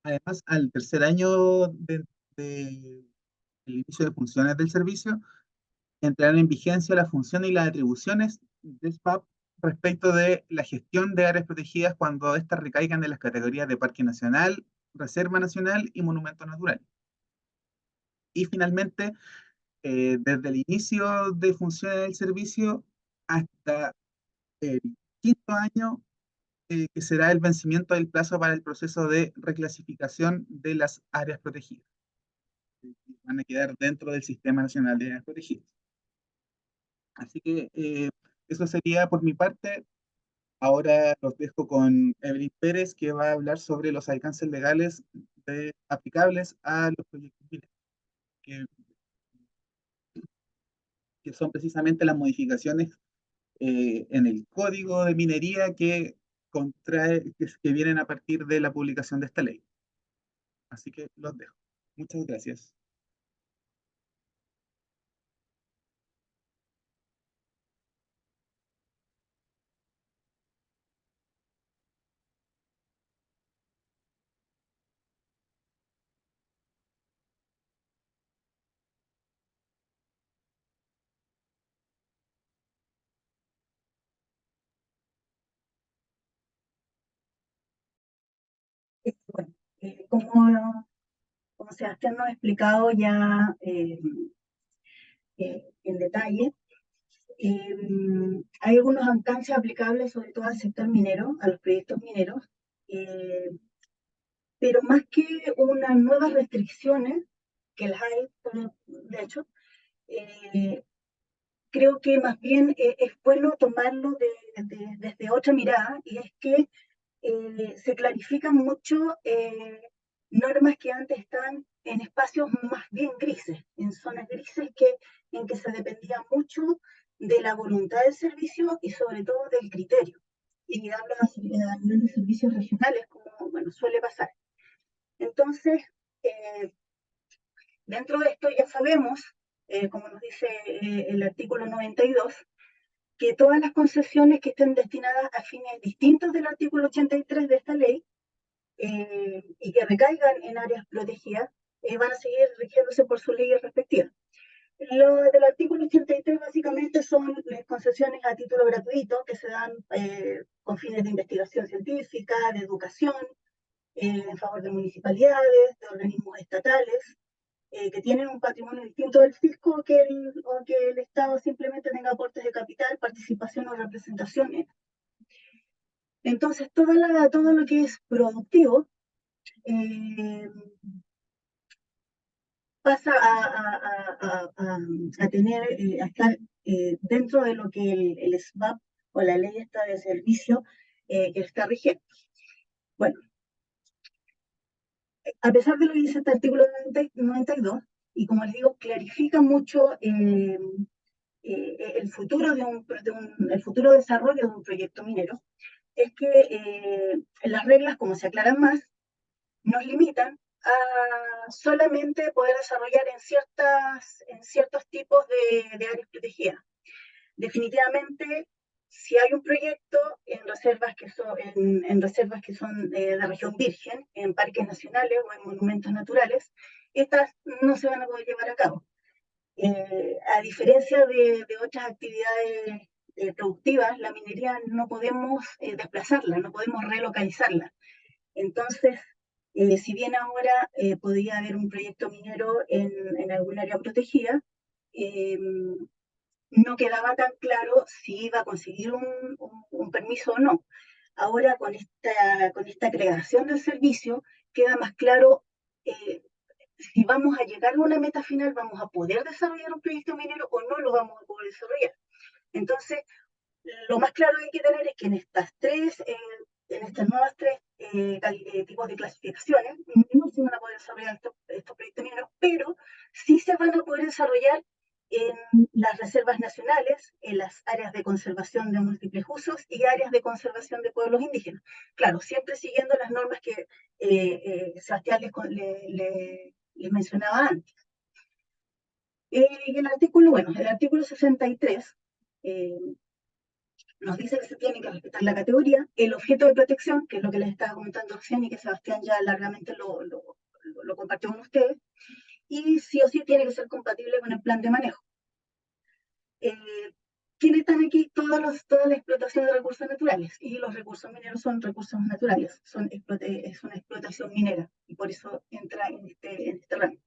Además, al tercer año del inicio de funciones del servicio, entrarán en vigencia las funciones y las atribuciones de SPAP respecto de la gestión de áreas protegidas cuando éstas recaigan en las categorías de Parque Nacional, Reserva Nacional y Monumento Natural. Y finalmente, desde el inicio de funciones del servicio hasta el quinto año, que será el vencimiento del plazo para el proceso de reclasificación de las áreas protegidas. Van a quedar dentro del Sistema Nacional de Áreas Protegidas. Así que eso sería por mi parte. Ahora los dejo con Evelyn Pérez, que va a hablar sobre los alcances legales aplicables a los proyectos mineros, que, que son precisamente las modificaciones en el código de minería que vienen a partir de la publicación de esta ley. Así que los dejo. Muchas gracias. Bueno, como Sebastián nos ha explicado ya en detalle, hay algunos alcances aplicables sobre todo al sector minero, a los proyectos mineros, eh, pero más que unas nuevas restricciones, que las hay, de hecho, eh, creo que más bien es bueno tomarlo desde otra mirada, y es que se clarifican mucho normas que antes estaban en espacios más bien grises, en zonas grises en que se dependía mucho de la voluntad del servicio y sobre todo del criterio. Y hablo a nivel de servicios regionales, como bueno, suele pasar. Entonces, eh, dentro de esto ya sabemos, como nos dice el artículo 92, que todas las concesiones que estén destinadas a fines distintos del artículo 83 de esta ley y que recaigan en áreas protegidas van a seguir rigiéndose por sus leyes respectivas. Lo del artículo 83 básicamente son las concesiones a título gratuito que se dan con fines de investigación científica, de educación, en favor de municipalidades, de organismos estatales, que tienen un patrimonio distinto del fisco o que el Estado simplemente tenga aportes de capital, participación o representaciones. Entonces, todo lo que es productivo eh, pasa a estar dentro de lo que el SBAP o la ley esta de servicio que está rigiendo. Bueno, a pesar de lo que dice este artículo 92, y como les digo, clarifica mucho el futuro el futuro desarrollo de un proyecto minero, es que las reglas, como se aclaran más, nos limitan a solamente poder desarrollar en ciertos tipos de áreas protegidas. Definitivamente, si hay un proyecto en reservas que son de región virgen, en parques nacionales o en monumentos naturales, estas no se van a poder llevar a cabo. A diferencia de otras actividades productivas, la minería no podemos desplazarla, no podemos relocalizarla. Entonces, si bien ahora podría haber un proyecto minero en algún área protegida, eh, no quedaba tan claro si iba a conseguir un permiso o no. Ahora, con esta creación del servicio, queda más claro si vamos a llegar a una meta final, vamos a poder desarrollar un proyecto minero o no lo vamos a poder desarrollar. Entonces, lo más claro que hay que tener es que en estas nuevas tres tipos de clasificaciones, no se van a poder desarrollar estos proyectos mineros, pero sí se van a poder desarrollar en las reservas nacionales, en las áreas de conservación de múltiples usos y áreas de conservación de pueblos indígenas. Claro, siempre siguiendo las normas que Sebastián les mencionaba antes. El artículo 63 eh, nos dice que se tiene que respetar la categoría, el objeto de protección, que es lo que les estaba comentando recién y que Sebastián ya largamente lo compartió con ustedes, y sí o sí tiene que ser compatible con el plan de manejo. ¿Quiénes están aquí? Toda la explotación de recursos naturales, y los recursos mineros son recursos naturales, es una explotación minera, y por eso entra en este rango.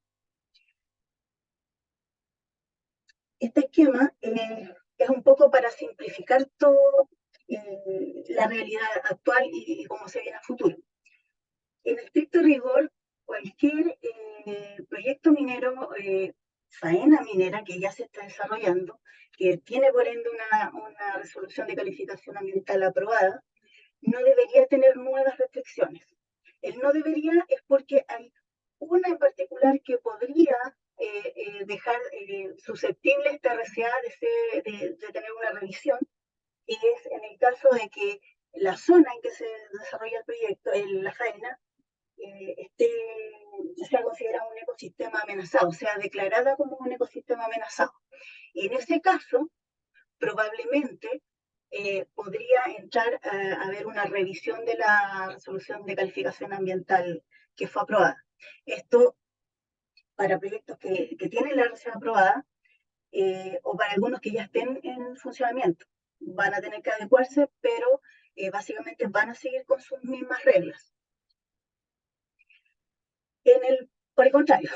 Este esquema es un poco para simplificar todo la realidad actual y cómo se viene a futuro. En estricto rigor, cualquier proyecto minero faena minera que ya se está desarrollando, que tiene por ende una resolución de calificación ambiental aprobada, no debería tener nuevas restricciones. El no debería es porque hay una en particular que podría dejar susceptible esta RCA de tener una revisión, y es en el caso de que la zona en que se desarrolla el proyecto, la faena, sea considerada un ecosistema amenazado, sea declarada como un ecosistema amenazado. Y en ese caso, probablemente podría entrar a haber una revisión de la resolución de calificación ambiental que fue aprobada. Esto para proyectos que tienen la RCA aprobada o para algunos que ya estén en funcionamiento. Van a tener que adecuarse, pero básicamente van a seguir con sus mismas reglas. Por el contrario,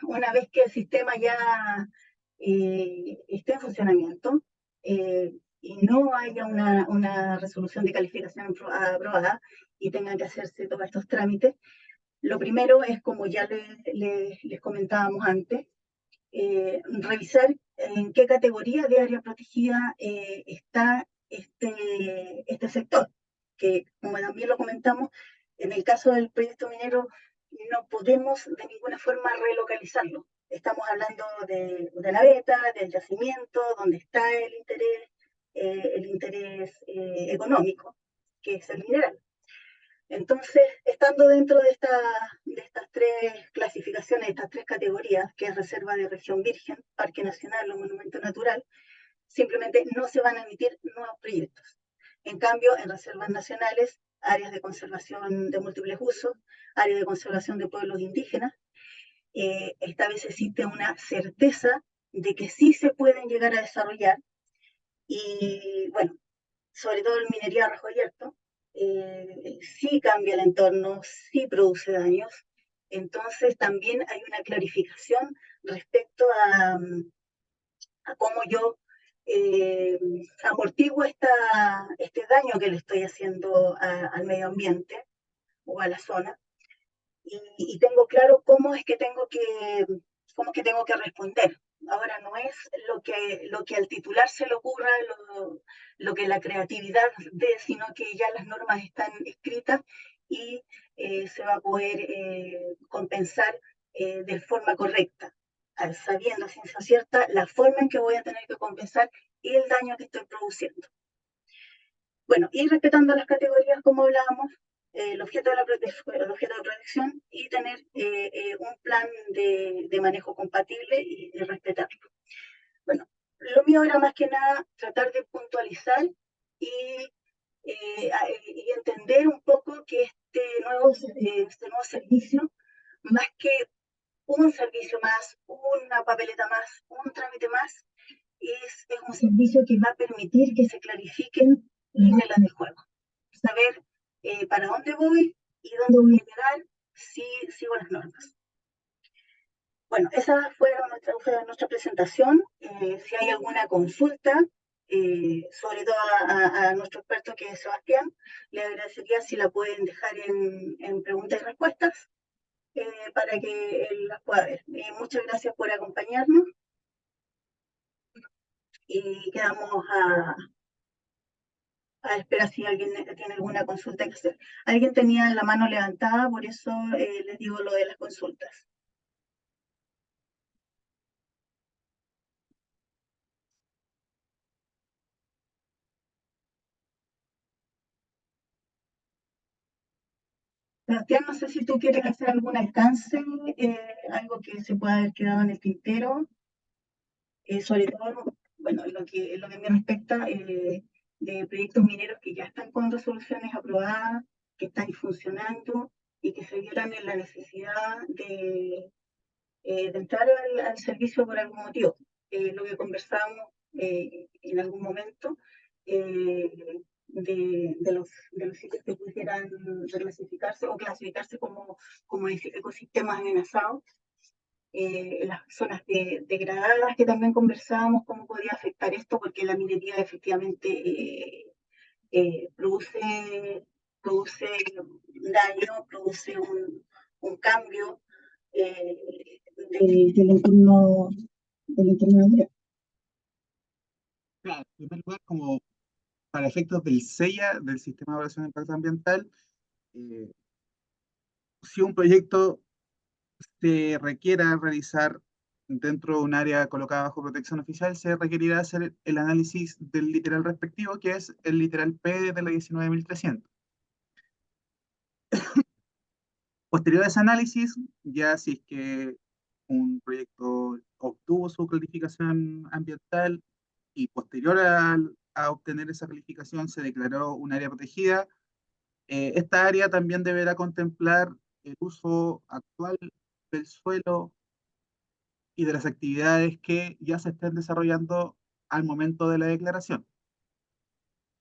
una vez que el sistema ya esté en funcionamiento y no haya una resolución de calificación aprobada y tengan que hacerse todos estos trámites, lo primero es, como ya les comentábamos antes, revisar en qué categoría de área protegida está este sector, que como también lo comentamos, en el caso del proyecto minero no podemos de ninguna forma relocalizarlo. Estamos hablando de la veta, del yacimiento, donde está el interés económico, que es el mineral. Entonces, estando dentro de estas tres clasificaciones, estas tres categorías, que es reserva de región virgen, parque nacional o monumento natural, simplemente no se van a emitir nuevos proyectos. En cambio, en reservas nacionales, áreas de conservación de múltiples usos, áreas de conservación de pueblos indígenas, esta vez existe una certeza de que sí se pueden llegar a desarrollar y, bueno, sobre todo el minería a rojo abierto, sí cambia el entorno, sí produce daños. Entonces también hay una clarificación respecto a cómo yo amortiguo este daño que le estoy haciendo al medio ambiente o a la zona. Y tengo claro cómo es que tengo que responder. Ahora no es lo que al titular se le ocurra, lo que la creatividad dé, sino que ya las normas están escritas y se va a poder compensar de forma correcta, sabiendo a ciencia cierta la forma en que voy a tener que compensar y el daño que estoy produciendo. Bueno, y respetando las categorías como hablábamos, el objeto de protección y tener un plan de manejo compatible y respetarlo. Bueno, lo mío era más que nada tratar de puntualizar y, y entender un poco que este nuevo servicio, más que un servicio más, una papeleta más, un trámite más, es un servicio que va a permitir que se clarifiquen las reglas del juego. Saber para dónde voy y dónde voy a llegar si sigo las normas. Bueno, esa fue nuestra presentación. Si hay alguna consulta, sobre todo a nuestro experto que es Sebastián, le agradecería si la pueden dejar en preguntas y respuestas para que él las pueda ver. Muchas gracias por acompañarnos y quedamos a esperar si alguien tiene alguna consulta que hacer. Alguien tenía la mano levantada, por eso les digo lo de las consultas. Sebastián, no sé si tú quieres hacer algún alcance, algo que se pueda haber quedado en el tintero, sobre todo, bueno, en lo que me respecta, de proyectos mineros que ya están con resoluciones aprobadas, que están funcionando y que se vieran en la necesidad de entrar al servicio por algún motivo. Lo que conversamos en algún momento de los sitios que pudieran reclasificarse o clasificarse como ecosistemas amenazados, las zonas degradadas que también conversábamos, cómo podía afectar esto, porque la minería efectivamente produce daño, produce un cambio del entorno natural. Claro, en primer lugar, como para efectos del SEIA, del Sistema de Evaluación de Impacto Ambiental, eh, si un proyecto se requiera realizar dentro de un área colocada bajo protección oficial, se requerirá hacer el análisis del literal respectivo, que es el literal P de la 19.300. Posterior a ese análisis, ya si es que un proyecto obtuvo su calificación ambiental y posterior a obtener esa calificación se declaró un área protegida, esta área también deberá contemplar el uso actual del suelo y de las actividades que ya se estén desarrollando al momento de la declaración.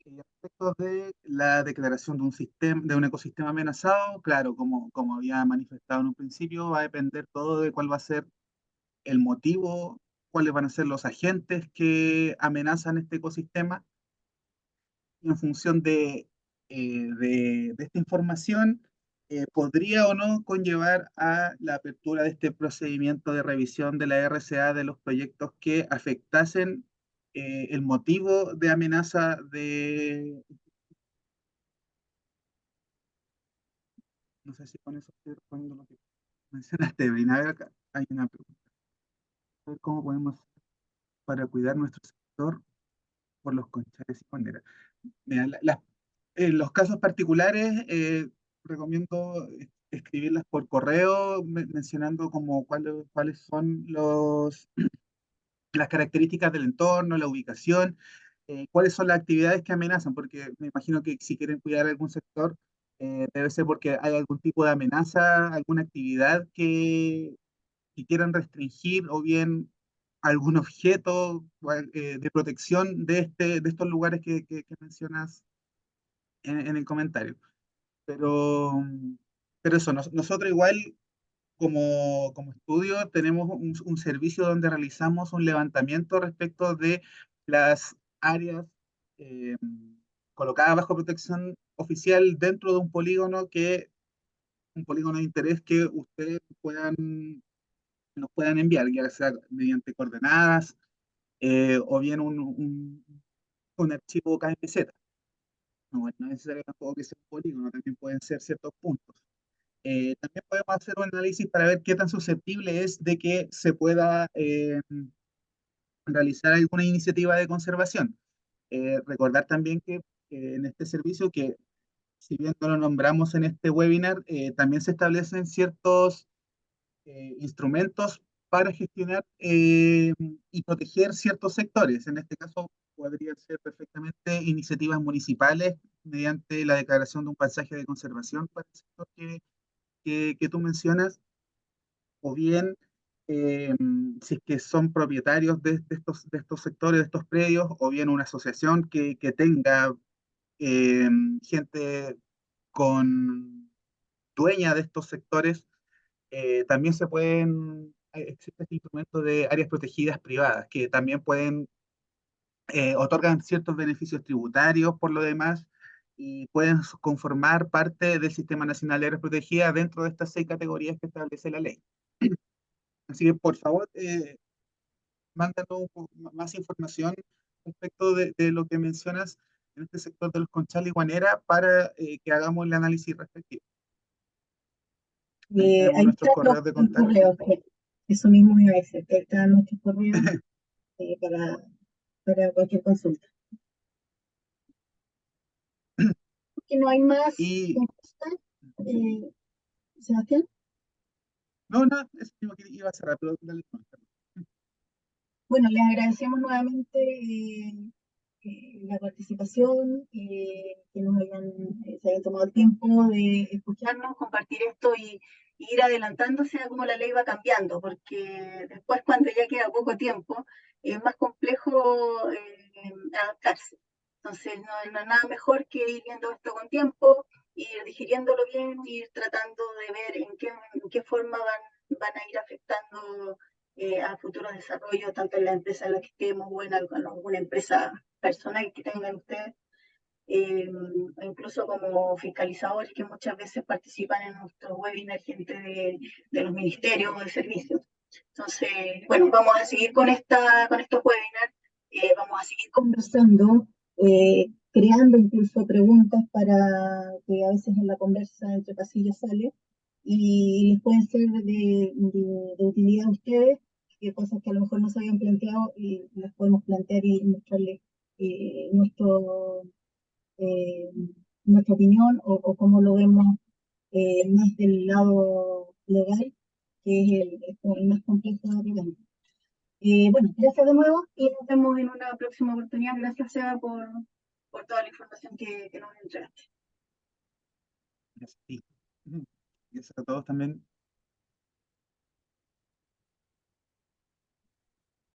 Respecto de la declaración de un sistema, de un ecosistema amenazado, claro, como había manifestado en un principio, va a depender todo de cuál va a ser el motivo, cuáles van a ser los agentes que amenazan este ecosistema. Y en función de esta información, podría o no conllevar a la apertura de este procedimiento de revisión de la RCA de los proyectos que afectasen el motivo de amenaza de... No sé si con eso estoy respondiendo lo que mencionaste, Evelyn. A ver, acá hay una pregunta. A ver cómo podemos hacer para cuidar nuestro sector por los conchales y banderas. Mira, en los casos particulares, recomiendo escribirlas por correo, mencionando como cuáles son las características del entorno, la ubicación, cuáles son las actividades que amenazan, porque me imagino que si quieren cuidar algún sector, debe ser porque hay algún tipo de amenaza, alguna actividad que quieran restringir o bien algún objeto de protección de estos lugares que mencionas en el comentario. Pero, pero eso, nosotros igual como estudio tenemos un servicio donde realizamos un levantamiento respecto de las áreas eh, colocadas bajo protección oficial dentro de un polígono de interés que ustedes nos puedan enviar, ya sea mediante coordenadas o bien un archivo KMZ. No es necesario tampoco que sea un polígono, también pueden ser ciertos puntos. También podemos hacer un análisis para ver qué tan susceptible es de que se pueda realizar alguna iniciativa de conservación. Recordar también que en este servicio, que si bien no lo nombramos en este webinar, también se establecen ciertos instrumentos para gestionar y proteger ciertos sectores. En este caso, podrían ser perfectamente iniciativas municipales mediante la declaración de un pasaje de conservación para el sector que tú mencionas, o bien si es que son propietarios de estos sectores, de estos predios, o bien una asociación que tenga eh, gente con dueña de estos sectores, también existe este instrumento de áreas protegidas privadas, que también otorgan ciertos beneficios tributarios por lo demás, y pueden conformar parte del Sistema Nacional de Áreas Protegidas dentro de estas 6 categorías que establece la ley. Así que, por favor, mándanos un poco más información respecto de lo que mencionas en este sector de los Conchal y Guanera para que hagamos el análisis respectivo. Ahí tenemos Ahí nuestros están correos de los contacto. correos, eso mismo iba a decir, que ahí están nuestros correos eh, para, para cualquier consulta. Que no hay más Y consultas, Sebastián. no, no, eso mismo que iba a cerrar, pero dale, no, Bueno, les agradecemos nuevamente la participación, que se hayan tomado el tiempo de escucharnos, compartir esto y ir adelantándose a cómo la ley va cambiando, porque después cuando ya queda poco tiempo, es más complejo adaptarse. Entonces, no es nada mejor que ir viendo esto con tiempo, ir digiriéndolo bien, ir tratando de ver en qué forma van a ir afectando a futuros desarrollos, tanto en la empresa en la que estemos o en alguna empresa personal que tengan ustedes, incluso como fiscalizadores que muchas veces participan en nuestros webinars, gente de los ministerios o de servicios. Entonces, bueno, vamos a seguir con estos webinars, vamos a seguir conversando, creando incluso preguntas para que a veces en la conversa entre pasillos sale y les pueden ser de utilidad a ustedes, que cosas que a lo mejor no se habían planteado y las podemos plantear y mostrarles eh, nuestro, eh, nuestra opinión o cómo lo vemos más del lado legal, que es es como el más complejo de repente. Bueno, gracias de nuevo y nos vemos en una próxima oportunidad. Gracias, Seba, por toda la información que nos entregaste. Gracias a ti. Gracias a todos también